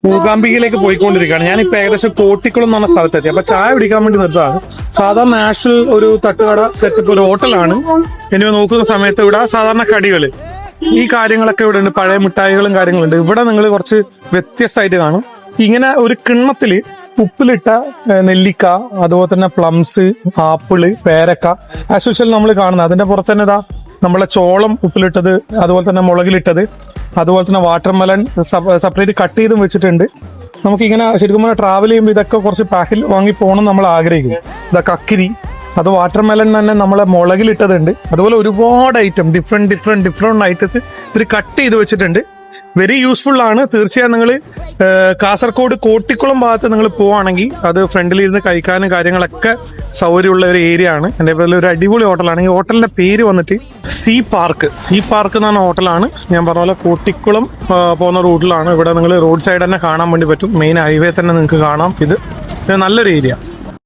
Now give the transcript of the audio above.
മൂകാംബികയിലേക്ക് പോയിക്കൊണ്ടിരിക്കുകയാണ്. ഞാനിപ്പോ ഏകദേശം കോട്ടിക്കുളം എന്ന് പറഞ്ഞ സ്ഥലത്തെത്തി. അപ്പൊ ചായ പിടിക്കാൻ വേണ്ടി നിർത്തതാണ്. സാധാരണ നാഷണൽ ഒരു തട്ടുകട സെറ്റപ്പ് ഒരു ഹോട്ടലാണ്. എന്നിവ നോക്കുന്ന സമയത്ത് ഇവിടെ സാധാരണ കടികള് ഈ കാര്യങ്ങളൊക്കെ ഇവിടെ ഉണ്ട്. പഴയ മിഠായികളും കാര്യങ്ങളുണ്ട്. ഇവിടെ നിങ്ങൾ കുറച്ച് വ്യത്യസ്തമായിട്ട് കാണും. ഇങ്ങനെ ഒരു കിണ്ണത്തില് ഉപ്പിലിട്ട നെല്ലിക്ക, അതുപോലെ തന്നെ പ്ലംസ്, ആപ്പിള്, പേരക്ക, ആസ് യൂഷ്വൽ നമ്മൾ കാണുന്നത്. അതിന്റെ പുറത്ത് തന്നെ ഇതാ നമ്മളെ ചോളം ഉപ്പിലിട്ടത്, അതുപോലെ തന്നെ മുളകിലിട്ടത്, അതുപോലെ തന്നെ വാട്ടർമെലൺ സെപ്പറേറ്റ് കട്ട് ചെയ്തും വെച്ചിട്ടുണ്ട്. നമുക്കിങ്ങനെ ശരിക്കും പറഞ്ഞാൽ ട്രാവൽ ചെയ്യുമ്പോൾ ഇതൊക്കെ കുറച്ച് പാക്കിൽ വാങ്ങി പോകണം നമ്മൾ ആഗ്രഹിക്കും. ഇതാ കക്കിരി, അത് വാട്ടർമെലൺ തന്നെ നമ്മളെ മുളകിലിട്ടതുണ്ട്. അതുപോലെ ഒരുപാട് ഐറ്റം ഡിഫറെന്റ് ഐറ്റംസ് ഇവർ കട്ട് ചെയ്ത് വെച്ചിട്ടുണ്ട്. വെരി യൂസ്ഫുൾ ആണ്. തീർച്ചയായും നിങ്ങൾ കാസർഗോഡ് കോട്ടിക്കുളം ഭാഗത്ത് നിങ്ങൾ പോവുകയാണെങ്കിൽ അത് ഫ്രണ്ടിൽ ഇരുന്ന് കഴിക്കാനും കാര്യങ്ങളൊക്കെ സൗകര്യമുള്ള ഒരു ഏരിയ ആണ്. എൻ്റെ പേരിൽ ഒരു അടിപൊളി ഹോട്ടലാണ്. ഈ ഹോട്ടലിന്റെ പേര് വന്നിട്ട് സീ പാർക്ക് എന്ന് പറഞ്ഞ ഹോട്ടലാണ്. ഞാൻ പറഞ്ഞ പോലെ കോട്ടിക്കുളം പോകുന്ന റൂട്ടിലാണ്. ഇവിടെ നിങ്ങൾ റോഡ് സൈഡ് തന്നെ കാണാൻ വേണ്ടി പറ്റും. മെയിൻ ഹൈവേ തന്നെ നിങ്ങൾക്ക് കാണാം. ഇത് നല്ലൊരു ഏരിയ.